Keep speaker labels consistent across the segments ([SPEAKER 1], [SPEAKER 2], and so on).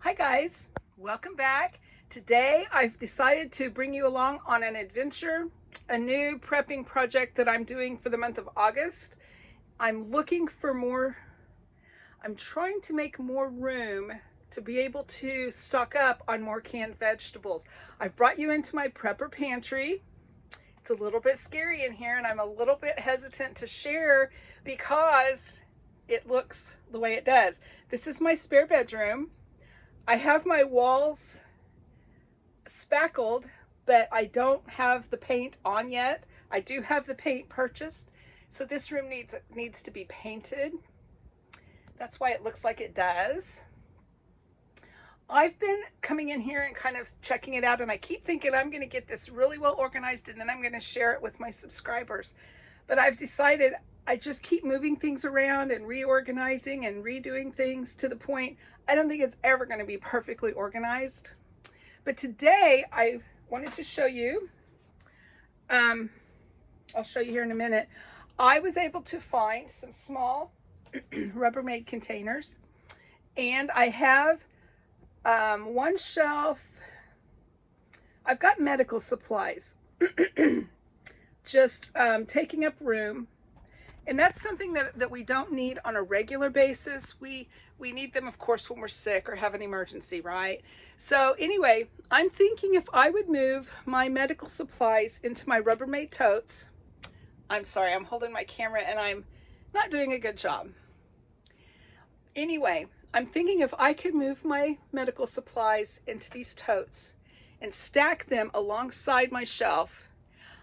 [SPEAKER 1] Hi guys, welcome back. Today I've decided to bring you along on an adventure, a new prepping project that I'm doing for the month of August. I'm trying to make more room to be able to stock up on more canned vegetables. I've brought you into my prepper pantry. It's a little bit scary in here and I'm a little bit hesitant to share because it looks the way it does. This is my spare bedroom. I have my walls spackled, but I don't have the paint on yet. I do have the paint purchased, so this room needs to be painted. That's why it looks like it does. I've been coming in here and kind of checking it out, and I keep thinking I'm going to get this really well organized and then I'm going to share it with my subscribers. But I've decided I just keep moving things around and reorganizing and redoing things to the point I don't think it's ever going to be perfectly organized. But today I wanted to show you, I'll show you here in a minute. I was able to find some small Rubbermaid containers, and I have one shelf. I've got medical supplies just taking up room. And that's something that we don't need on a regular basis. We need them, of course, when we're sick or have an emergency, right? So anyway, I'm thinking if I would move my medical supplies into my Rubbermaid totes. I'm sorry, I'm holding my camera and I'm not doing a good job. Anyway, I'm thinking if I could move my medical supplies into these totes and stack them alongside my shelf,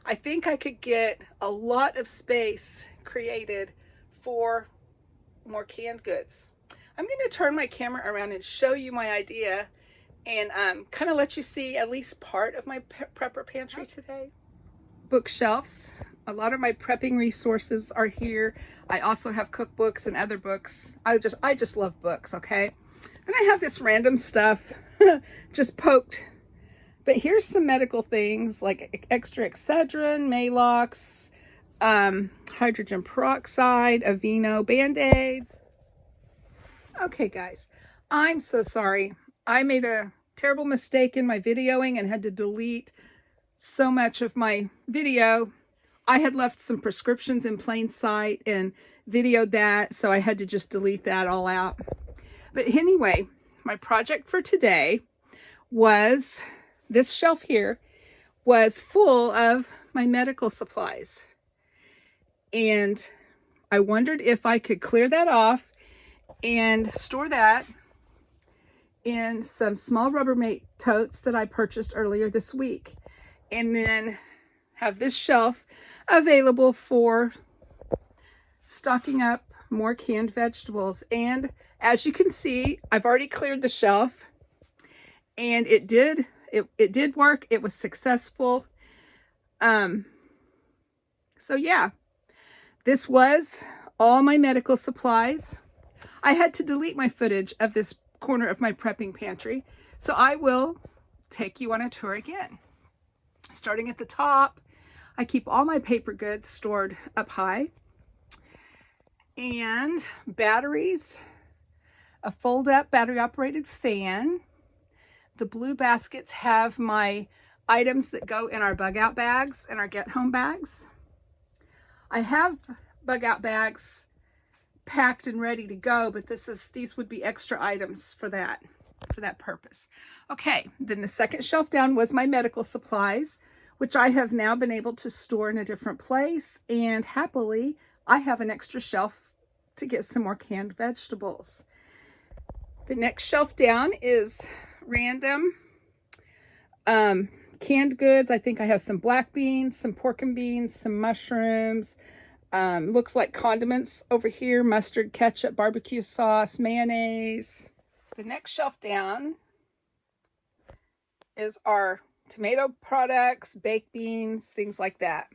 [SPEAKER 1] I think I could get a lot of space created for more canned goods. I'm going to turn my camera around and show you my idea and kind of let you see at least part of my prepper pantry today. Bookshelves. A lot of my prepping resources are here. I also have cookbooks and other books. I just love books, okay? And I have this random stuff just poked. But here's some medical things like extra Excedrin, Maalox, hydrogen peroxide, Aveeno, Band-Aids. Okay, guys, I'm so sorry. I made a terrible mistake in my videoing and had to delete so much of my video. I had left some prescriptions in plain sight and videoed that, so I had to just delete that all out. But anyway, my project for today was... this shelf here was full of my medical supplies. And I wondered if I could clear that off and store that in some small Rubbermaid totes that I purchased earlier this week. And then have this shelf available for stocking up more canned vegetables. And as you can see, I've already cleared the shelf and it did work. It was successful. So yeah, this was all my medical supplies. I had to delete my footage of this corner of my prepping pantry. So I will take you on a tour again. Starting at the top, I keep all my paper goods stored up high. And batteries, a fold-up battery-operated fan. The blue baskets have my items that go in our bug-out bags and our get-home bags. I have bug-out bags packed and ready to go, but these would be extra items for that purpose. Okay, then the second shelf down was my medical supplies, which I have now been able to store in a different place, and happily, I have an extra shelf to get some more canned vegetables. The next shelf down is random canned goods. I think I have some black beans, some pork and beans, some mushrooms, looks like condiments over here, mustard, ketchup, barbecue sauce, mayonnaise. The next shelf down is our tomato products, baked beans, things like that.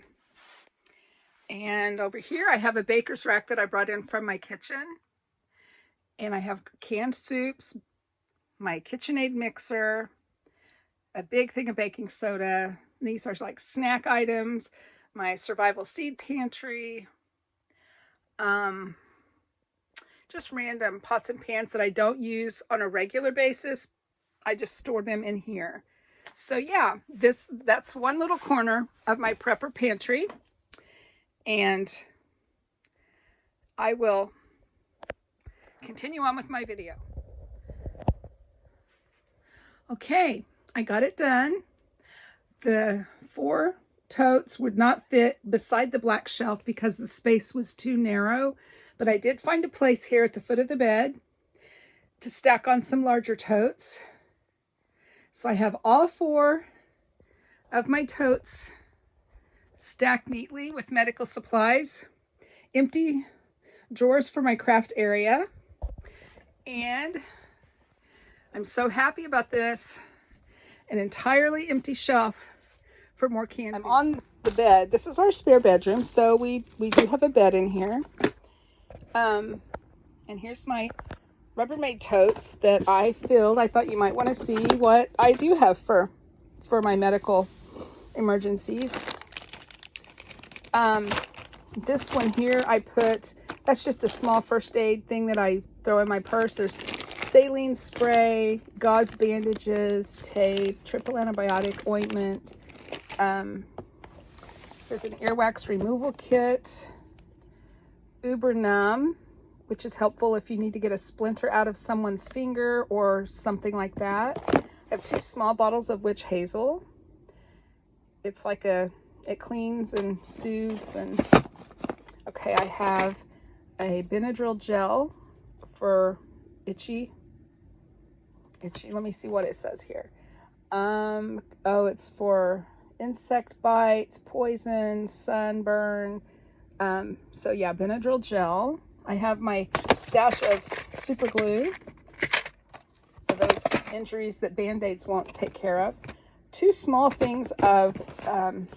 [SPEAKER 1] And over here I have a baker's rack that I brought in from my kitchen, and I have canned soups, my KitchenAid mixer, a big thing of baking soda. These are like snack items, my survival seed pantry, just random pots and pans that I don't use on a regular basis. I just store them in here. So yeah, that's one little corner of my prepper pantry. And I will continue on with my video. Okay, I got it done. The 4 totes would not fit beside the black shelf because the space was too narrow, but I did find a place here at the foot of the bed to stack on some larger totes. So I have all 4 of my totes stacked neatly with medical supplies, empty drawers for my craft area, and I'm so happy about this, an entirely empty shelf for more candy. I'm on the bed. This is our spare bedroom, so we do have a bed in here. And here's my Rubbermaid totes that I filled. I thought you might want to see what I do have for my medical emergencies. This one here I put, that's just a small first aid thing that I throw in my purse. There's saline spray, gauze bandages, tape, triple antibiotic ointment. There's an earwax removal kit, Uber Numb, which is helpful if you need to get a splinter out of someone's finger or something like that. I have 2 small bottles of witch hazel. It's like it cleans and soothes. And okay, I have a Benadryl gel for itchy. Let me see what it says here. Oh, it's for insect bites, poison, sunburn. So yeah, Benadryl gel. I have my stash of super glue for those injuries that Band-Aids won't take care of. 2 small things of hand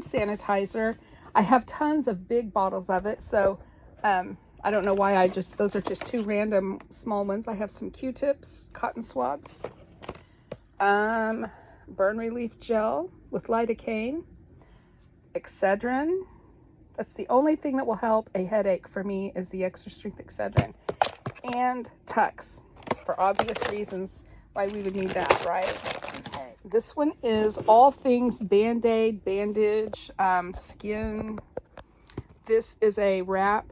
[SPEAKER 1] sanitizer. I have tons of big bottles of it, so I don't know why those are just 2 random small ones. I have some Q-tips, cotton swabs, burn relief gel with lidocaine, Excedrin. That's the only thing that will help a headache for me, is the extra strength Excedrin, and Tux, for obvious reasons why we would need that, right? Okay. This one is all things Band-Aid, Bandage, skin. This is a wrap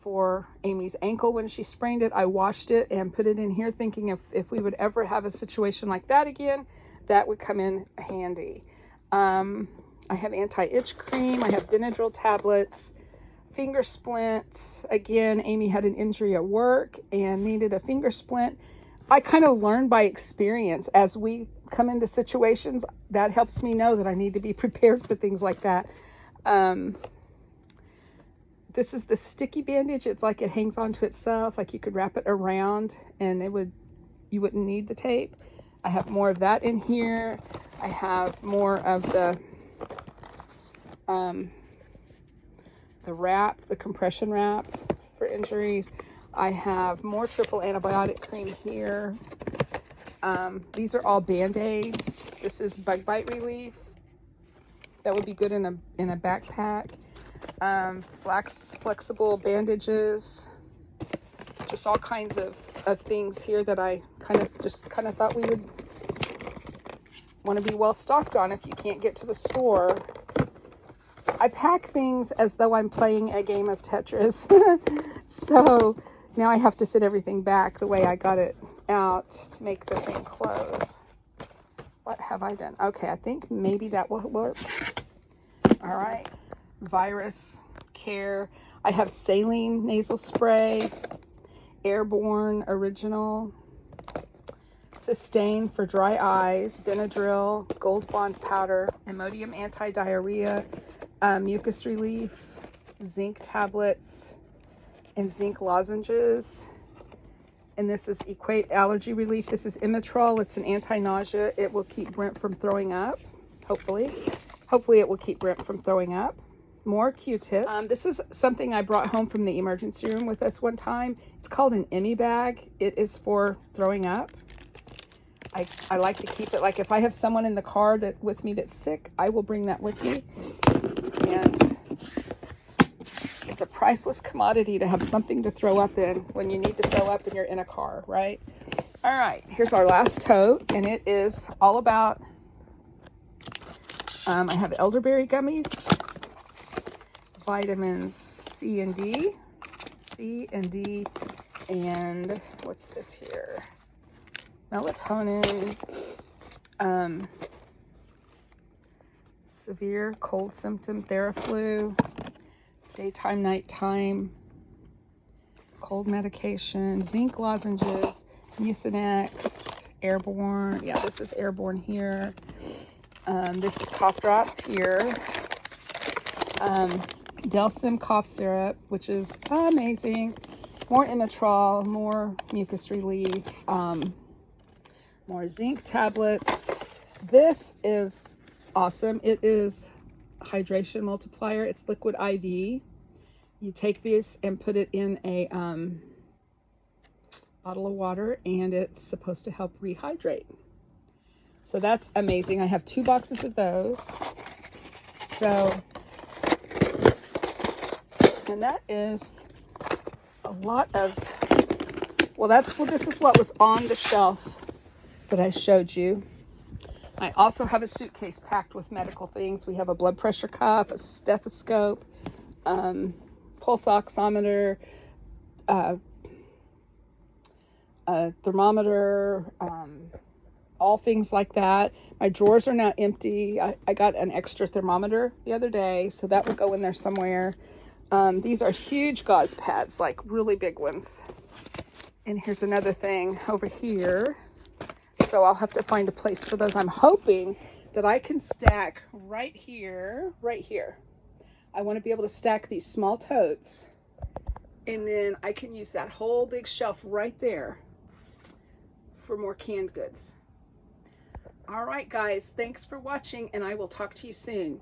[SPEAKER 1] for Amy's ankle when she sprained it. I washed it and put it in here thinking if we would ever have a situation like that again, that would come in handy. I have anti-itch cream. I have Benadryl tablets, finger splints. Again, Amy had an injury at work and needed a finger splint. I kind of learned by experience as we come into situations. That helps me know that I need to be prepared for things like that. This is the sticky bandage. It's like it hangs onto itself, like you could wrap it around and you wouldn't need the tape. I have more of that in here. I have more of the wrap, the compression wrap for injuries. I have more triple antibiotic cream here. These are all Band-Aids. This is bug bite relief. That would be good in a backpack. Flexible bandages. Just all kinds of things here that I kind of thought we would want to be well stocked on if you can't get to the store. I pack things as though I'm playing a game of Tetris. So now I have to fit everything back the way I got it out to make the thing close. What have I done? Okay, I think maybe that will work. All right. Virus care. I have saline nasal spray, Airborne Original, Sustain for dry eyes, Benadryl, Gold Bond powder, Imodium anti-diarrhea, mucus relief, zinc tablets, and zinc lozenges. And this is Equate allergy relief. This is Imitrol. It's an anti-nausea. It will keep Brent from throwing up, hopefully. Hopefully it will keep Brent from throwing up. More Q-tips. This is something I brought home from the emergency room with us one time. It's called an Emmy bag. It is for throwing up. I like to keep it, like if I have someone in the car with me that's sick, I will bring that with me. And It's a priceless commodity to have something to throw up in when you need to throw up and you're in a car, right? All right, here's our last tote, and it is all about, I have elderberry gummies, vitamins C and D, and what's this here? Melatonin, severe cold symptom Theraflu, daytime, nighttime, cold medication, zinc lozenges, Mucinex, airborne. Yeah, this is airborne here. This is cough drops here. Delsim cough syrup, which is amazing. More Imitrol, more mucus relief, more zinc tablets. This is awesome. It is hydration multiplier. It's liquid IV. You take this and put it in a bottle of water, and it's supposed to help rehydrate. So that's amazing. I have 2 boxes of those. So, and that is a lot of, well, this is what was on the shelf that I showed you. I also have a suitcase packed with medical things. We have a blood pressure cuff, a stethoscope, pulse oximeter, a thermometer, all things like that. My drawers are now empty. I got an extra thermometer the other day, so that will go in there somewhere. These are huge gauze pads, like really big ones. And here's another thing over here. So I'll have to find a place for those. I'm hoping that I can stack right here, right here. I want to be able to stack these small totes, and then I can use that whole big shelf right there for more canned goods. All right, guys, thanks for watching, and I will talk to you soon.